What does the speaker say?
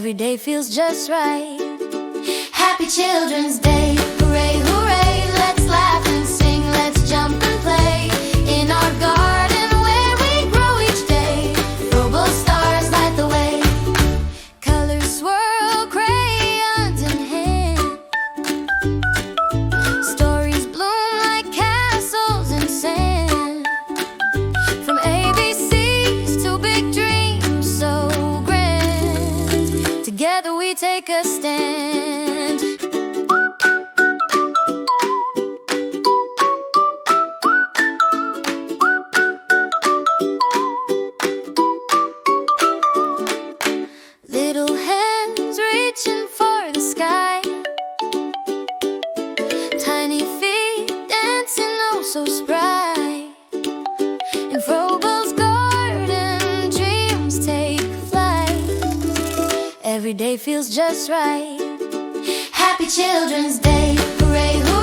Every day feels just right. Happy Children's Day, hooray, hooray. Let's laugh and sing, let's jump and play. In our garden where we grow each day, Frobel stars light the way. Colors swirl, crayons in hand. Stories bloom like castles in sand. From ABCs to big dreams so grand, together we take a stand. Little hands reaching for the sky, tiny feet dancing oh so spry. In Frobel's garden, dreams take flight. Every day feels just right. Happy Children's Day, hooray, hooray.